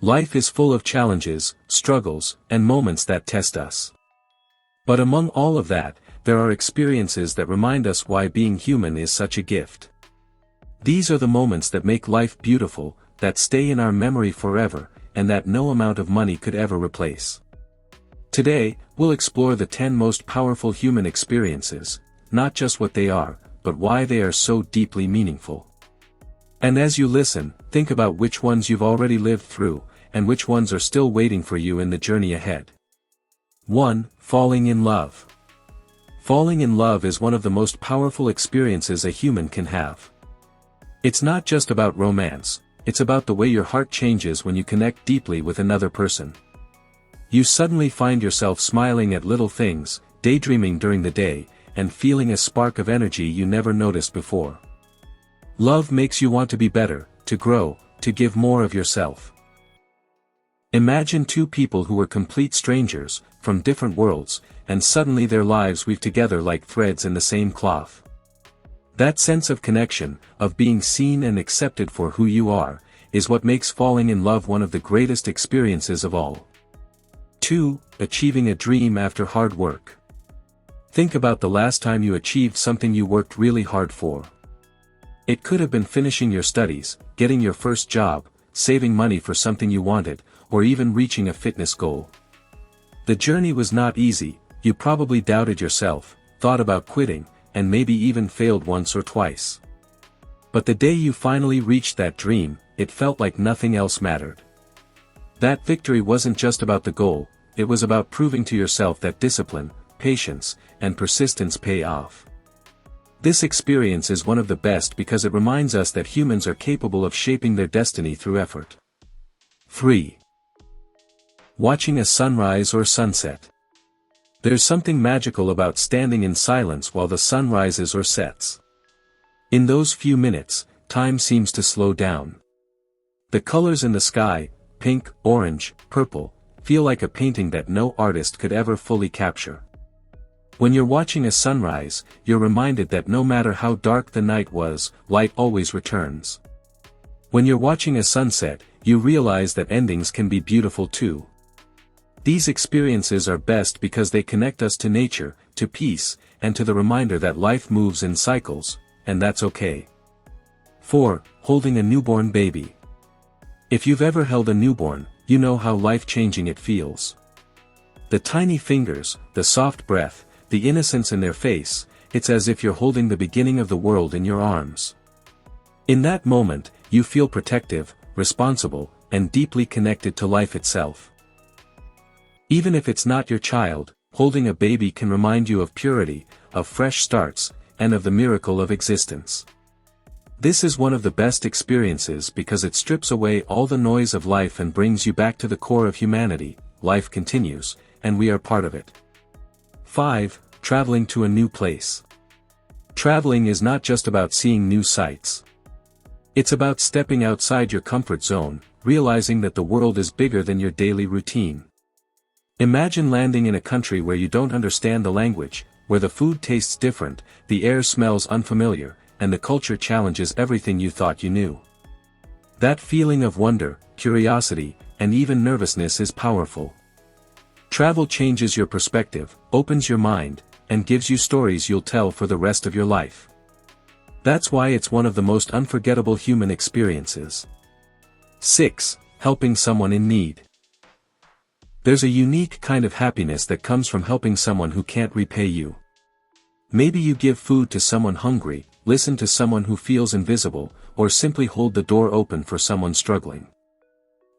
Life is full of challenges, struggles, and moments that test us. But among all of that, there are experiences that remind us why being human is such a gift. These are the moments that make life beautiful, that stay in our memory forever, and that no amount of money could ever replace. Today, we'll explore the 10 most powerful human experiences, not just what they are, but why they are so deeply meaningful. And as you listen, think about which ones you've already lived through, and which ones are still waiting for you in the journey ahead. 1. Falling in love. Falling in love is one of the most powerful experiences a human can have. It's not just about romance, it's about the way your heart changes when you connect deeply with another person. You suddenly find yourself smiling at little things, daydreaming during the day, and feeling a spark of energy you never noticed before. Love makes you want to be better, to grow, to give more of yourself. Imagine two people who were complete strangers, from different worlds, and suddenly their lives weave together like threads in the same cloth. That sense of connection, of being seen and accepted for who you are, is what makes falling in love one of the greatest experiences of all. 2. Achieving a dream after hard work. Think about the last time you achieved something you worked really hard for. It could have been finishing your studies, getting your first job, saving money for something you wanted, or even reaching a fitness goal. The journey was not easy, you probably doubted yourself, thought about quitting, and maybe even failed once or twice. But the day you finally reached that dream, it felt like nothing else mattered. That victory wasn't just about the goal, it was about proving to yourself that discipline, patience, and persistence pay off. This experience is one of the best because it reminds us that humans are capable of shaping their destiny through effort. 3. Watching a sunrise or sunset. There's something magical about standing in silence while the sun rises or sets. In those few minutes, time seems to slow down. The colors in the sky, pink, orange, purple, feel like a painting that no artist could ever fully capture. When you're watching a sunrise, you're reminded that no matter how dark the night was, light always returns. When you're watching a sunset, you realize that endings can be beautiful too. These experiences are best because they connect us to nature, to peace, and to the reminder that life moves in cycles, and that's okay. 4. Holding a newborn baby. If you've ever held a newborn, you know how life-changing it feels. The tiny fingers, the soft breath, the innocence in their face, it's as if you're holding the beginning of the world in your arms. In that moment, you feel protective, responsible, and deeply connected to life itself. Even if it's not your child, holding a baby can remind you of purity, of fresh starts, and of the miracle of existence. This is one of the best experiences because it strips away all the noise of life and brings you back to the core of humanity. Life continues, and we are part of it. 5. Traveling to a new place. Traveling is not just about seeing new sights. It's about stepping outside your comfort zone, realizing that the world is bigger than your daily routine. Imagine landing in a country where you don't understand the language, where the food tastes different, the air smells unfamiliar, and the culture challenges everything you thought you knew. That feeling of wonder, curiosity, and even nervousness is powerful. Travel changes your perspective, opens your mind, and gives you stories you'll tell for the rest of your life. That's why it's one of the most unforgettable human experiences. 6. Helping someone in need. There's a unique kind of happiness that comes from helping someone who can't repay you. Maybe you give food to someone hungry, listen to someone who feels invisible, or simply hold the door open for someone struggling.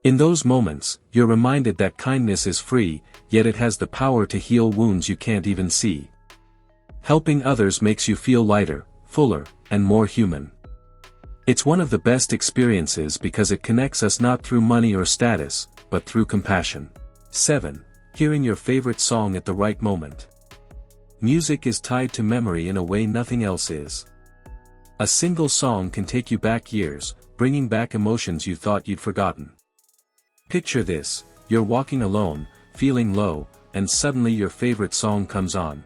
In those moments, you're reminded that kindness is free, yet it has the power to heal wounds you can't even see. Helping others makes you feel lighter, fuller, and more human. It's one of the best experiences because it connects us not through money or status, but through compassion. 7. Hearing your favorite song at the right moment. Music is tied to memory in a way nothing else is. A single song can take you back years, bringing back emotions you thought you'd forgotten. Picture this, you're walking alone, feeling low, and suddenly your favorite song comes on.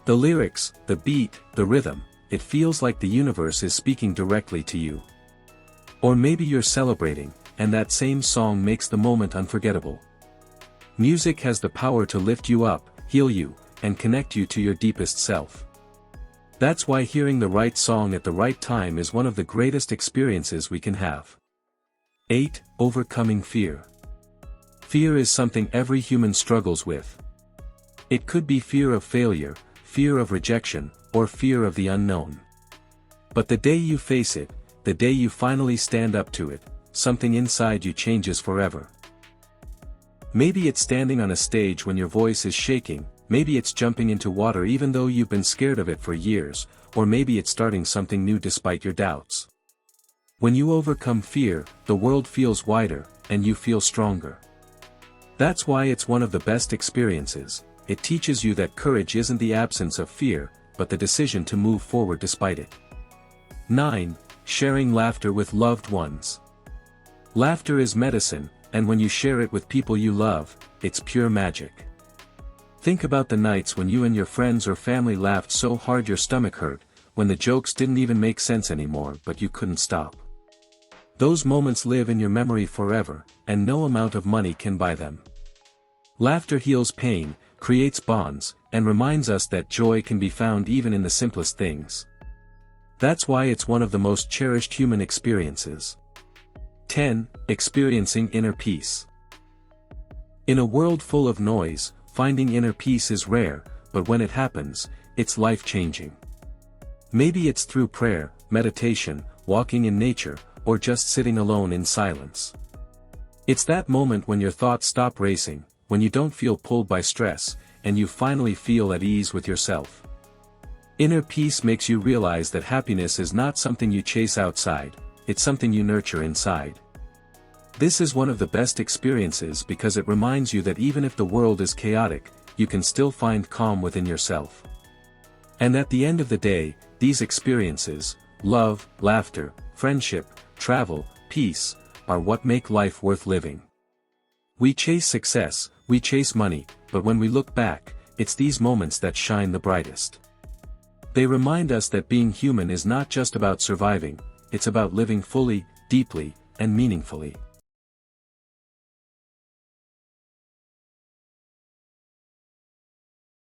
The lyrics, the beat, the rhythm, it feels like the universe is speaking directly to you. Or maybe you're celebrating, and that same song makes the moment unforgettable. Music has the power to lift you up, heal you, and connect you to your deepest self. That's why hearing the right song at the right time is one of the greatest experiences we can have. 8. Overcoming fear. Fear is something every human struggles with. It could be fear of failure, fear of rejection, or fear of the unknown. But the day you face it, the day you finally stand up to it, something inside you changes forever. Maybe it's standing on a stage when your voice is shaking, maybe it's jumping into water even though you've been scared of it for years, or maybe it's starting something new despite your doubts. When you overcome fear, the world feels wider, and you feel stronger. That's why it's one of the best experiences. It teaches you that courage isn't the absence of fear, but the decision to move forward despite it. 9. Sharing laughter with loved ones. Laughter is medicine, and when you share it with people you love, it's pure magic. Think about the nights when you and your friends or family laughed so hard your stomach hurt, when the jokes didn't even make sense anymore but you couldn't stop. Those moments live in your memory forever, and no amount of money can buy them. Laughter heals pain, creates bonds, and reminds us that joy can be found even in the simplest things. That's why it's one of the most cherished human experiences. 10. Experiencing inner peace. In a world full of noise, finding inner peace is rare, but when it happens, it's life-changing. Maybe it's through prayer, meditation, walking in nature, or just sitting alone in silence. It's that moment when your thoughts stop racing, when you don't feel pulled by stress, and you finally feel at ease with yourself. Inner peace makes you realize that happiness is not something you chase outside, it's something you nurture inside. This is one of the best experiences because it reminds you that even if the world is chaotic, you can still find calm within yourself. And at the end of the day, these experiences, love, laughter, friendship, travel, peace, are what make life worth living. We chase success, we chase money, but when we look back, it's these moments that shine the brightest. They remind us that being human is not just about surviving, it's about living fully, deeply, and meaningfully.